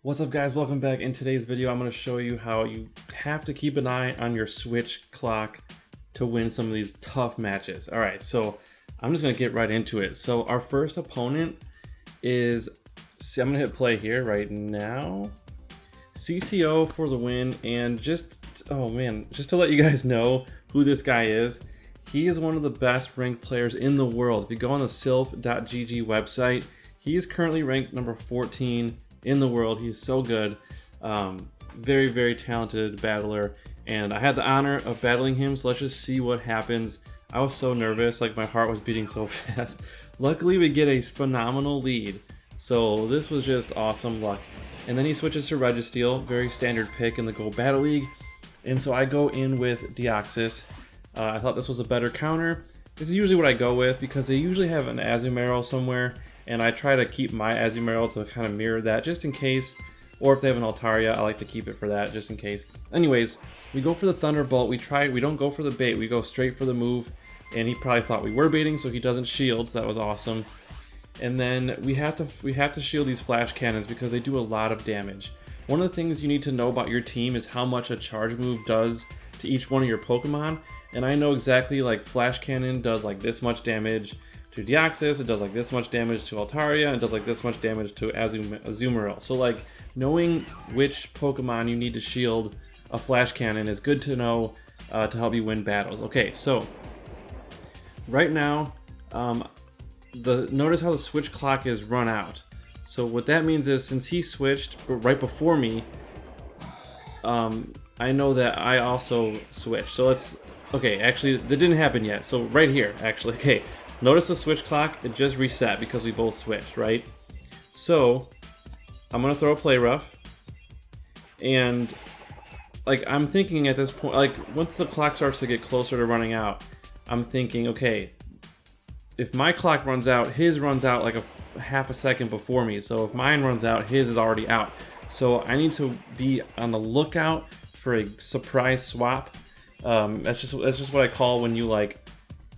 What's up guys, welcome back. In today's video I'm going to show you how you have to keep an eye on your switch clock to win some of these tough matches. Alright, so I'm just going to get right into it. So our first opponent is, I'm going to hit play here right now, CCO for the win. And just, oh man, just to let you guys know who this guy is, he is one of the best ranked players in the world. If you go on the sylph.gg website, he is currently ranked number 14 in the world. He's so good. Very, very talented battler, and I had the honor of battling him, so let's just see what happens. I was so nervous, like my heart was beating so fast. Luckily we get a phenomenal lead, so this was just awesome luck. And then he switches to Registeel, very standard pick in the Gold Battle League, and so I go in with Deoxys. I thought this was a better counter. This is usually what I go with because they usually have an Azumarill somewhere, and I try to keep my Azumarill to kind of mirror that just in case, or if they have an Altaria, I like to keep it for that just in case. Anyways, we go for the Thunderbolt. We don't go for the bait, we go straight for the move, and he probably thought we were baiting, so he doesn't shield, so that was awesome. And then we have to shield these flash cannons because they do a lot of damage. One of the things you need to know about your team is how much a charge move does to each one of your Pokemon, and I know exactly, like Flash Cannon does like this much damage to Deoxys, it does like this much damage to Altaria, and it does like this much damage to Azumarill. So like knowing which Pokemon you need to shield a Flash Cannon is good to know to help you win battles. Okay, so right now, notice how the switch clock is run out. So what that means is since he switched right before me, I know that I also switched. So okay, actually that didn't happen yet. So right here, actually, okay. Notice the switch clock, it just reset because we both switched, right? So, I'm going to throw a Play Rough, and like I'm thinking at this point, like once the clock starts to get closer to running out, I'm thinking, okay, if my clock runs out, his runs out like a half a second before me. So if mine runs out, his is already out. So I need to be on the lookout for a surprise swap. That's just what I call when you like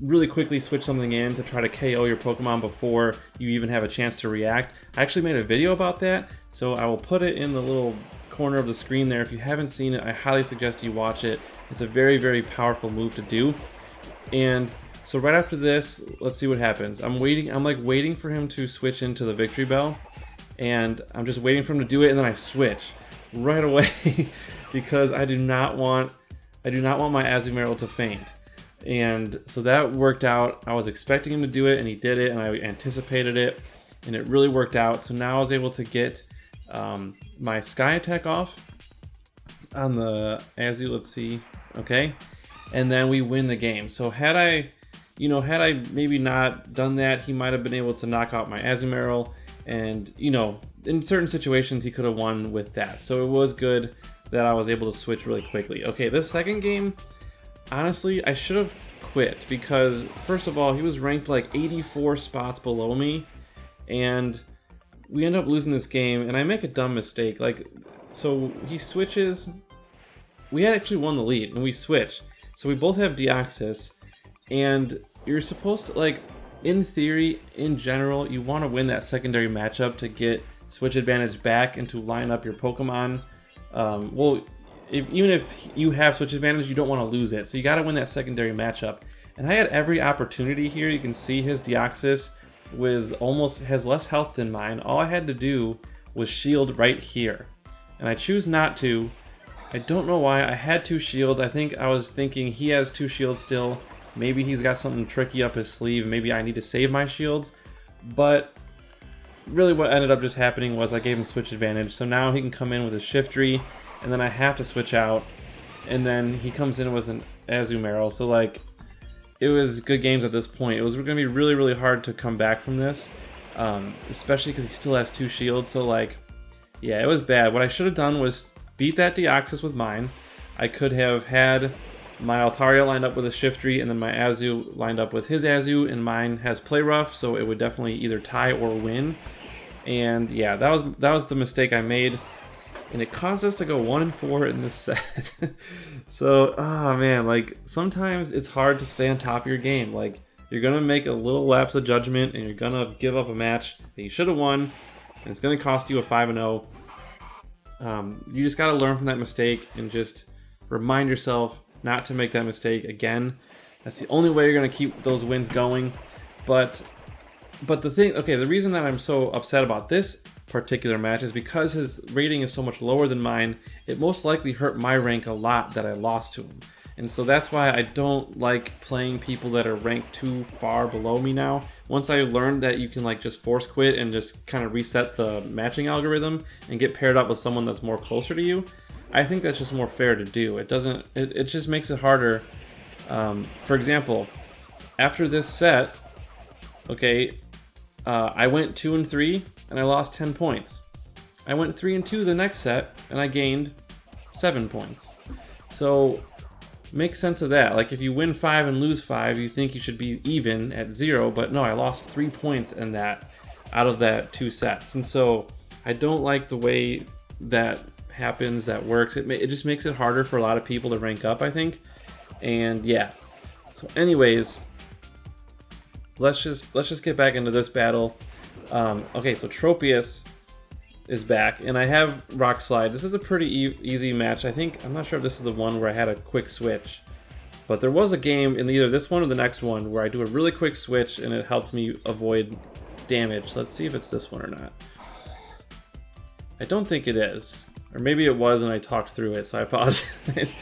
really quickly switch something in to try to KO your Pokemon before you even have a chance to react. I actually made a video about that, so I will put it in the little corner of the screen there. If you haven't seen it, I highly suggest you watch it. It's a very, very powerful move to do. And so right after this, let's see what happens. I'm waiting for him to switch into the Victory Bell, and I'm just waiting for him to do it, and then I switch right away because I do not want my Azumarill to faint. And so that worked out. I was expecting him to do it, and he did it, and I anticipated it, and it really worked out. So now I was able to get my Sky Attack off on the Azu. Let's see, okay, and then we win the game. So had I maybe not done that, he might have been able to knock out my Azumarill, and in certain situations he could have won with that. So it was good that I was able to switch really quickly. Okay, this second game, honestly, I should have quit because, first of all, he was ranked like 84 spots below me, and we end up losing this game, and I make a dumb mistake. Like, so he switches, we had actually won the lead, and we switched. So we both have Deoxys, and you're supposed to, like, in theory, in general, you want to win that secondary matchup to get switch advantage back and to line up your Pokemon. Even if you have switch advantage, you don't want to lose it. So you got to win that secondary matchup. And I had every opportunity here. You can see his Deoxys has less health than mine. All I had to do was shield right here. And I choose not to. I don't know why. I had 2 shields. I was thinking he has 2 shields still. Maybe he's got something tricky up his sleeve. Maybe I need to save my shields. But really what ended up just happening was I gave him switch advantage. So now he can come in with a Shiftry, and then I have to switch out, and then he comes in with an Azumarill. So like, it was good games at this point. It was going to be really, really hard to come back from this, especially because he still has 2 shields. So like, yeah, it was bad. What I should have done was beat that Deoxys with mine. I could have had my Altaria lined up with a Shiftry, and then my Azu lined up with his Azu, and mine has Play Rough, so it would definitely either tie or win. And yeah, that was the mistake I made. And it caused us to go 1-4 in this set. So, oh man, like sometimes it's hard to stay on top of your game. Like, you're gonna make a little lapse of judgment, and you're gonna give up a match that you should have won, and it's gonna cost you a 5-0. You just got to learn from that mistake and just remind yourself not to make that mistake again. That's the only way you're going to keep those wins going. But the thing, okay, the reason that I'm so upset about this particular match is because his rating is so much lower than mine. It most likely hurt my rank a lot that I lost to him. And so that's why I don't like playing people that are ranked too far below me now. Once I learned that you can like just force quit and just kind of reset the matching algorithm and get paired up with someone that's more closer to you, I think that's just more fair to do. It just makes it harder. For example, after this set, okay, I went 2 and 3 and I lost 10 points. I went 3 and 2 the next set and I gained 7 points. So make sense of that. Like if you win 5 and lose 5, you think you should be even at 0, but no, I lost 3 points in that out of that 2 sets. And so I don't like the way that happens, that works. It just makes it harder for a lot of people to rank up, I think. And yeah. So anyways, let's just get back into this battle. Okay, so Tropius is back, and I have Rock Slide. This is a pretty easy match. I'm not sure if this is the one where I had a quick switch, but there was a game in either this one or the next one where I do a really quick switch and it helped me avoid damage. Let's see if it's this one or not. I don't think it is, or maybe it was and I talked through it, so I apologize.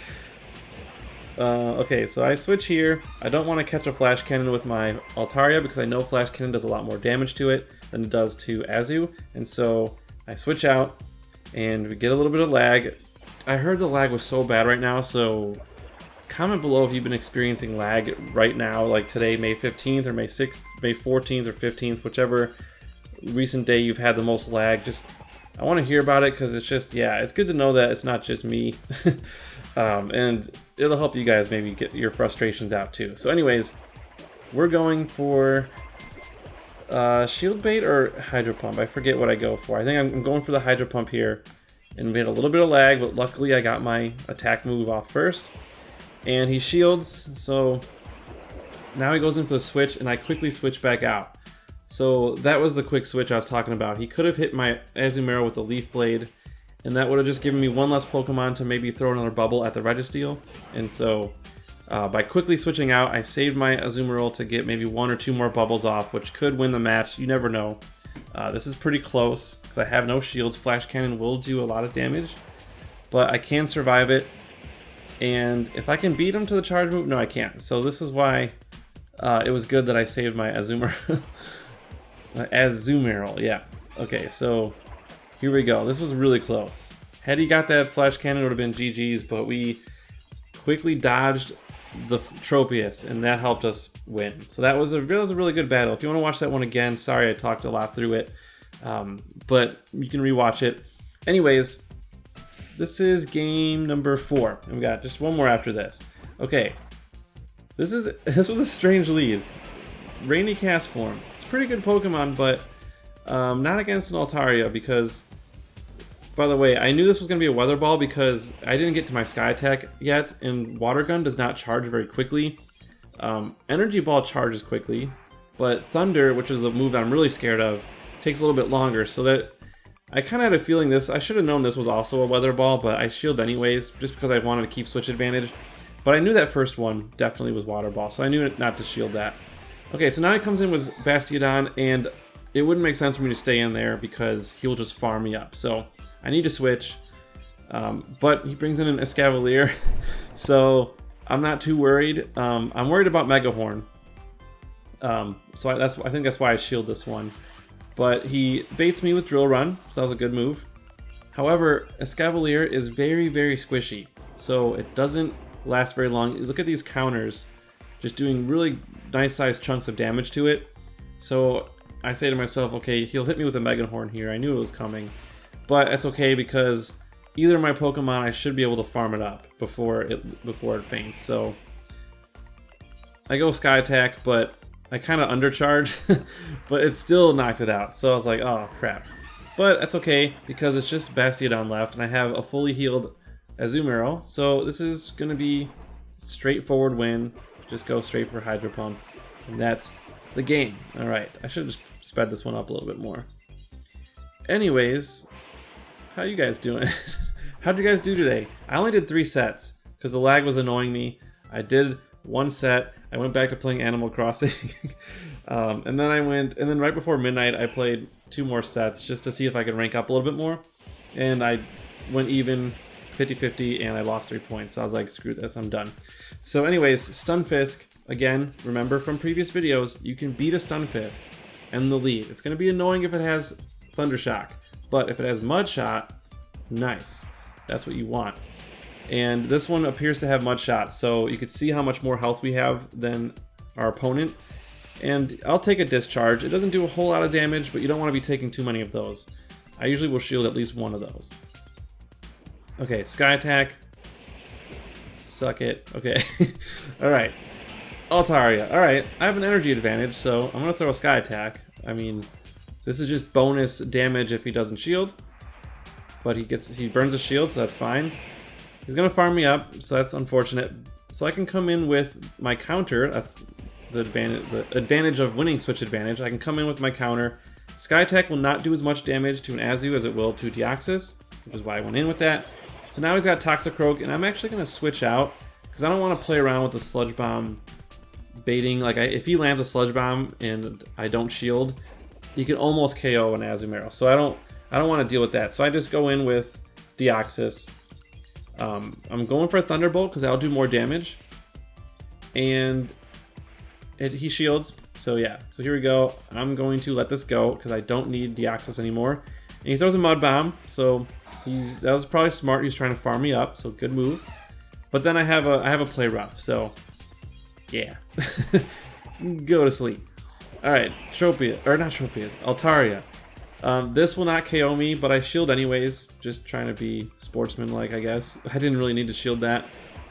Okay, so I switch here. I don't want to catch a Flash Cannon with my Altaria because I know Flash Cannon does a lot more damage to it than it does to Azu, and so I switch out and we get a little bit of lag. I heard the lag was so bad right now, so comment below if you've been experiencing lag right now, like today, May 15th or May 6th, May 14th or 15th, whichever recent day you've had the most lag. I want to hear about it because it's just, yeah, it's good to know that it's not just me. And it'll help you guys maybe get your frustrations out too. So anyways, we're going for Shield Bait or Hydro Pump. I forget what I go for. I think I'm going for the Hydro Pump here. And we had a little bit of lag, but luckily I got my attack move off first. And he shields, so now he goes in for the switch, and I quickly switch back out. So that was the quick switch I was talking about. He could have hit my Azumarill with the Leaf Blade, and that would have just given me one less Pokemon to maybe throw another bubble at the Registeel. And so by quickly switching out, I saved my Azumarill to get maybe 1 or 2 more bubbles off, which could win the match. You never know. This is pretty close because I have no shields. Flash Cannon will do a lot of damage, but I can survive it. And if I can beat him to the charge move, no, I can't. So this is why it was good that I saved my Azumarill. Azumarill, yeah. Okay, so here we go. This was really close. Had he got that Flash Cannon, it would have been GG's, but we quickly dodged the Tropius, and that helped us win. So that was a really good battle. If you want to watch that one again, sorry I talked a lot through it, but you can rewatch it. Anyways, this is game number 4, and we got just one more after this. Okay, this was a strange lead. Rainy Cast Form. It's a pretty good Pokemon, but not against an Altaria because, by the way, I knew this was going to be a Weather Ball because I didn't get to my Sky Attack yet, and Water Gun does not charge very quickly. Energy Ball charges quickly, but Thunder, which is the move that I'm really scared of, takes a little bit longer, so that I kind of had a feeling I should have known this was also a Weather Ball, but I shield anyways, just because I wanted to keep switch advantage. But I knew that first one definitely was Water Ball, so I knew not to shield that. Okay, so now he comes in with Bastiodon, and it wouldn't make sense for me to stay in there because he'll just farm me up. So I need to switch, but he brings in an Escavalier, so I'm not too worried. I'm worried about Mega Horn, so I think that's why I shield this one. But he baits me with Drill Run, so that was a good move. However, Escavalier is very, very squishy, so it doesn't last very long. Look at these counters, just doing really nice sized chunks of damage to it. So I say to myself, okay, he'll hit me with a Mega Horn here. I knew it was coming, but it's okay because either of my Pokemon, I should be able to farm it up before it faints. So I go Sky Attack, but I kind of undercharge, but it still knocked it out. So I was like, oh crap. But that's okay because it's just Bastiodon left, and I have a fully healed Azumarill. So this is going to be straightforward win. Just go straight for Hydro Pump, and that's the game. All right, I should have just sped this one up a little bit more. Anyways, How you guys doing? How'd you guys do today? I only did 3 sets because the lag was annoying me. I did 1 set. I went back to playing Animal Crossing, and then right before midnight I played 2 more sets just to see if I could rank up a little bit more, and I went even 50-50 and I lost 3 points. So I was like, screw this, I'm done. So anyways, Stunfisk, again, remember from previous videos, you can beat a Stunfisk and the lead. It's going to be annoying if it has Thundershock, but if it has Mudshot, nice. That's what you want. And this one appears to have Mudshot, so you can see how much more health we have than our opponent. And I'll take a Discharge. It doesn't do a whole lot of damage, but you don't want to be taking too many of those. I usually will shield at least 1 of those. Okay, Sky Attack. Suck it. Okay. Alright. Altaria. Alright, I have an energy advantage, so I'm going to throw a Sky Attack. I mean, this is just bonus damage if he doesn't shield. But he burns a shield, so that's fine. He's going to farm me up, so that's unfortunate. So I can come in with my counter. That's the advantage of winning Switch Advantage. I can come in with my counter. Sky Attack will not do as much damage to an Azu as it will to Deoxys, which is why I went in with that. So now he's got Toxicroak, and I'm actually going to switch out because I don't want to play around with the Sludge Bomb baiting. Like, if he lands a Sludge Bomb and I don't shield, he can almost KO an Azumarill. So I don't want to deal with that. So I just go in with Deoxys. I'm going for a Thunderbolt because that'll do more damage. And he shields. So yeah, so here we go. I'm going to let this go because I don't need Deoxys anymore. And he throws a Mud Bomb, so that was probably smart. He's trying to farm me up, so good move. But then I have a play rough, so yeah. Go to sleep. Alright, Altaria. This will not KO me, but I shield anyways, just trying to be sportsman-like, I guess. I didn't really need to shield that,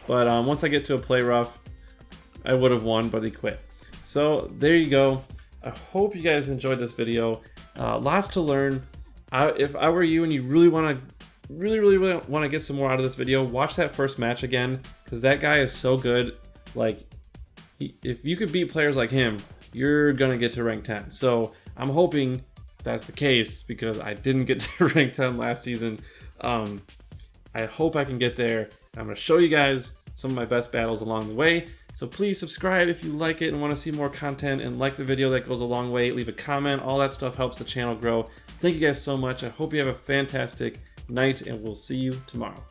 but once I get to a play rough, I would have won, but he quit. So there you go. I hope you guys enjoyed this video. Lots to learn. If I were you and you really want to get some more out of this video, watch that first match again, because that guy is so good. Like, if you could beat players like him, you're gonna get to rank 10. So I'm hoping that's the case because I didn't get to rank 10 last season. I hope I can get there. I'm gonna show you guys some of my best battles along the way. So please subscribe if you like it and want to see more content, and like the video. That goes a long way. Leave a comment. All that stuff helps the channel grow. Thank you guys so much. I hope you have a fantastic night, and we'll see you tomorrow.